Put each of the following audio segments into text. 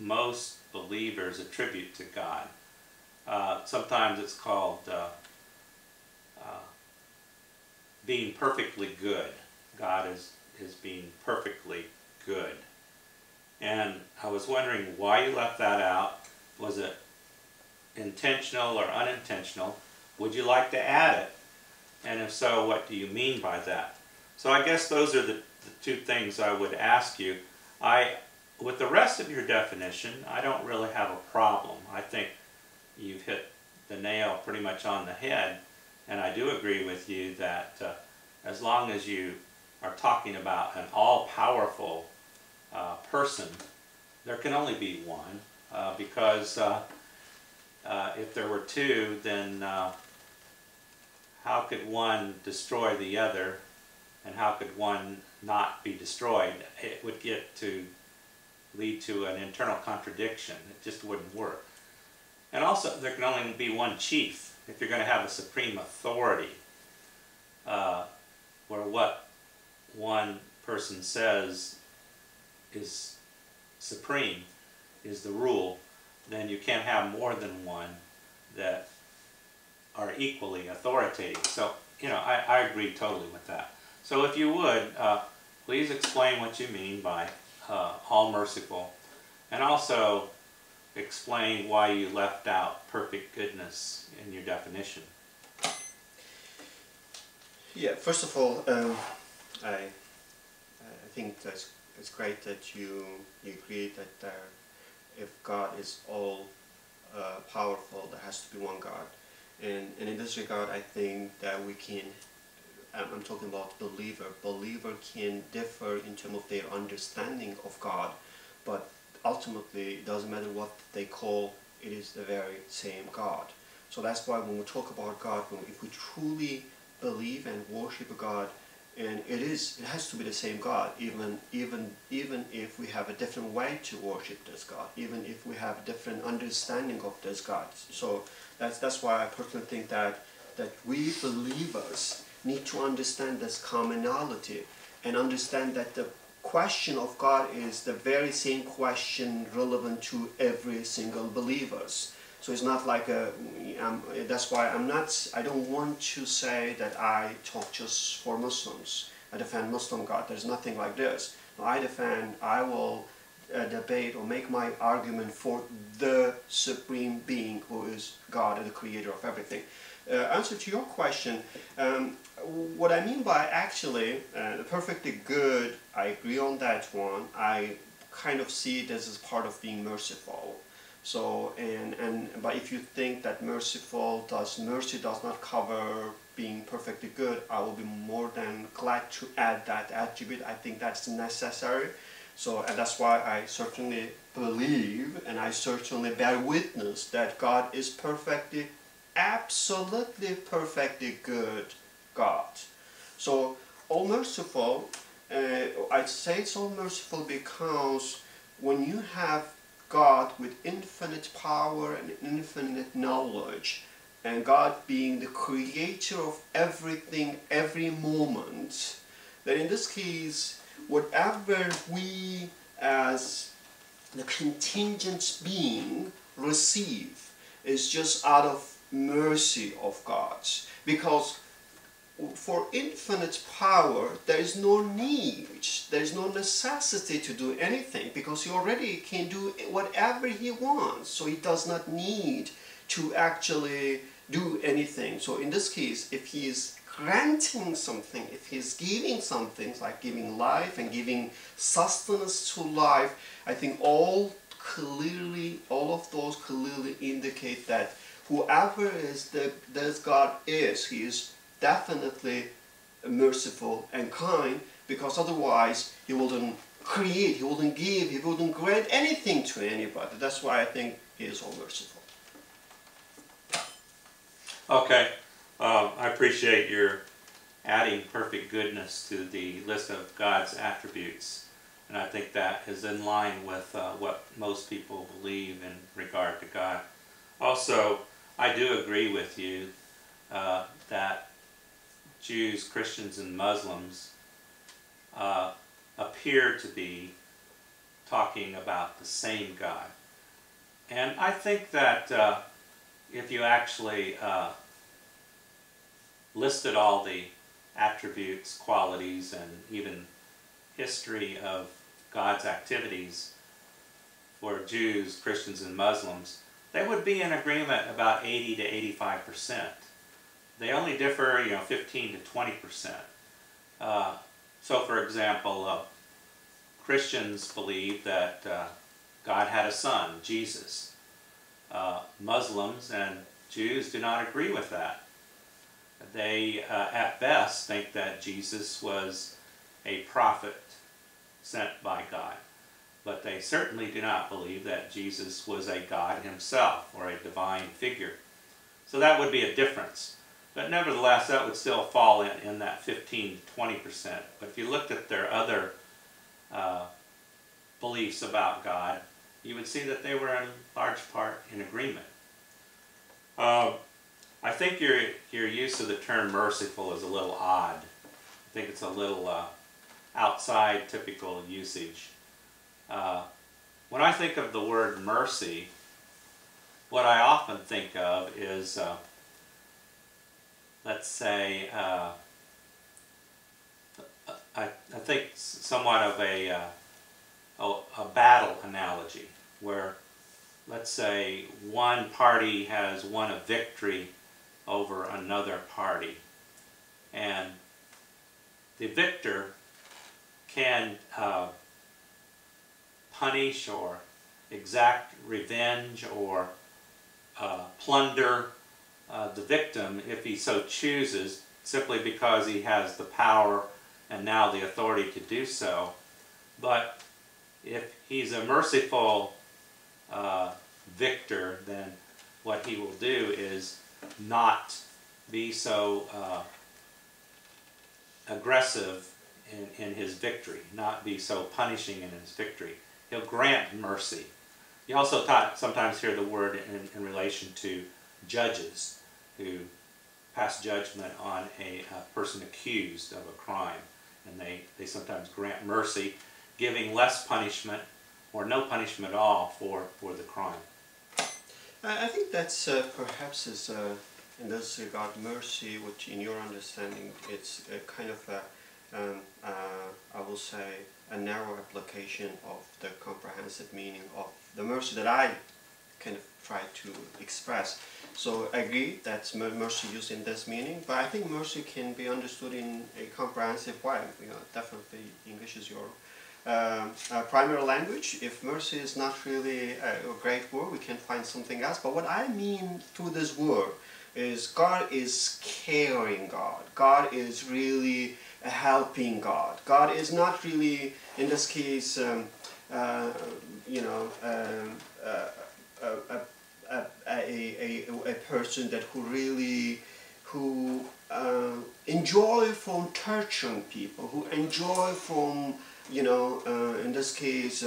most believers attribute to God. Sometimes it's called being perfectly good. God is being perfectly good. And I was wondering why you left that out. Was it intentional or unintentional? Would you like to add it? And if so, what do you mean by that? So I guess those are the two things I would ask you. With the rest of your definition, I don't really have a problem. I think you've hit the nail pretty much on the head, and I do agree with you that as long as you are talking about an all-powerful person, there can only be one, because if there were two, then how could one destroy the other, and how could one not be destroyed? It would lead to an internal contradiction. It just wouldn't work. And also, there can only be one chief if you're going to have a supreme authority, where what one person says is supreme, is the rule. Then you can't have more than one that are equally authoritative. So, I agree totally with that. So if you would, please explain what you mean by all-merciful, and also explain why you left out perfect goodness in your definition. Yeah, first of all, I think it's great that you agree that if God is all powerful, there has to be one God. And in this regard, I think that we can, I'm talking about believer can differ in terms of their understanding of God, but ultimately it doesn't matter what they call, it is the very same God. So that's why when we talk about God, if we truly believe and worship God, and it has to be the same God, even if we have a different way to worship this God, even if we have a different understanding of this God. So that's why I personally think that we believers need to understand this commonality and understand that the question of God is the very same question relevant to every single believers. So it's not like that's why I don't want to say that I talk just for Muslims. I defend Muslim God. There's nothing like this. I will debate or make my argument for the supreme being who is God and the creator of everything. Answer to your question, what I mean by actually perfectly good, I agree on that one. I kind of see it as part of being merciful. So but if you think that mercy does not cover being perfectly good, I will be more than glad to add that attribute. I think that's necessary. So, and that's why I certainly believe and I certainly bear witness that God is perfectly, absolutely perfectly good God. So, all merciful, I say it's all merciful because when you have God with infinite power and infinite knowledge, and God being the creator of everything, every moment, then in this case, whatever we as the contingent being receive is just out of mercy of God. Because for infinite power, there is no need, there is no necessity to do anything, because he already can do whatever he wants. So he does not need to actually do anything. So in this case, if he is granting something, if he is giving something, like giving life and giving sustenance to life, I think all of those clearly indicate that whoever this God is, he is definitely merciful and kind, because otherwise he wouldn't create, he wouldn't give, he wouldn't grant anything to anybody. That's why I think he is all merciful. Okay, I appreciate your adding perfect goodness to the list of God's attributes, and I think that is in line with what most people believe in regard to God. Also, I do agree with you that Jews, Christians, and Muslims appear to be talking about the same God. And I think that if you actually listed all the attributes, qualities, and even history of God's activities for Jews, Christians, and Muslims, they would be in agreement about 80 to 85%. They only differ, 15 to 20%. So, for example, Christians believe that God had a son, Jesus. Muslims and Jews do not agree with that. They, at best, think that Jesus was a prophet sent by God. But they certainly do not believe that Jesus was a God himself or a divine figure. So that would be a difference. But nevertheless, that would still fall in that 15 to 20%. But if you looked at their other beliefs about God, you would see that they were in large part in agreement. I think your use of the term merciful is a little odd. I think it's a little outside typical usage. When I think of the word mercy, what I often think of is, let's say, I think somewhat of a battle analogy, where, let's say, one party has won a victory over another party, and the victor can punish or exact revenge or plunder the victim if he so chooses, simply because he has the power and now the authority to do so. But if he's a merciful victor, then what he will do is not be so aggressive in his victory, not be so punishing in his victory. He'll grant mercy. You also sometimes hear the word in relation to judges who pass judgment on a person accused of a crime, and they sometimes grant mercy, giving less punishment or no punishment at all for the crime. I think that's perhaps is in this regard mercy, which in your understanding it's a kind of I will say a narrow application of the comprehensive meaning of the mercy that I kind of try to express. So I agree that's mercy used in this meaning, but I think mercy can be understood in a comprehensive way. Definitely English is your primary language. If mercy is not really a great word, we can find something else. But what I mean through this word is God is caring God. God is really a helping God. God is not really, in this case, a person that who enjoy from torturing people, who enjoy from, in this case,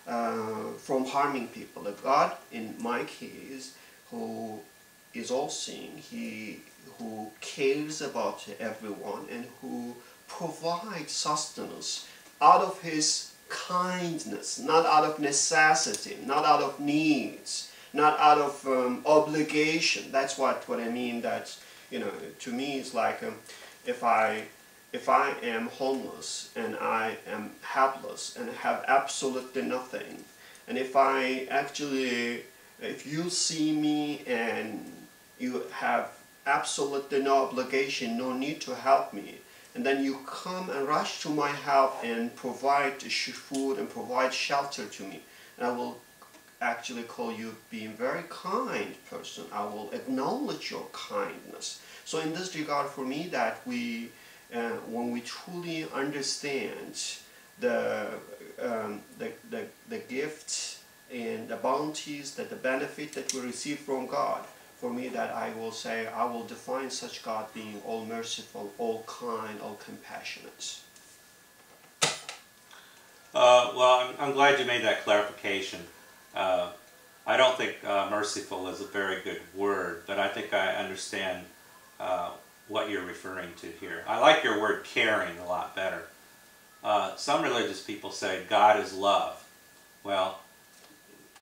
from harming people. A God, in my case, who is all-seeing, who cares about everyone, and who provides sustenance out of his kindness, not out of necessity, not out of needs, not out of obligation. That's what I mean. That, to me, it's like if I am homeless and I am helpless and have absolutely nothing, and if you see me and you have absolutely no obligation, no need to help me, and then you come and rush to my help and provide food and provide shelter to me, and I will actually call you being a very kind person. I will acknowledge your kindness. So in this regard, for me, that when we truly understand the gifts and the bounties, the benefit that we receive from God, for me, that I will say, I will define such God being all merciful, all kind, all compassionate. Well, I'm glad you made that clarification. I don't think merciful is a very good word, but I think I understand what you're referring to here. I like your word caring a lot better. Some religious people say God is love. Well,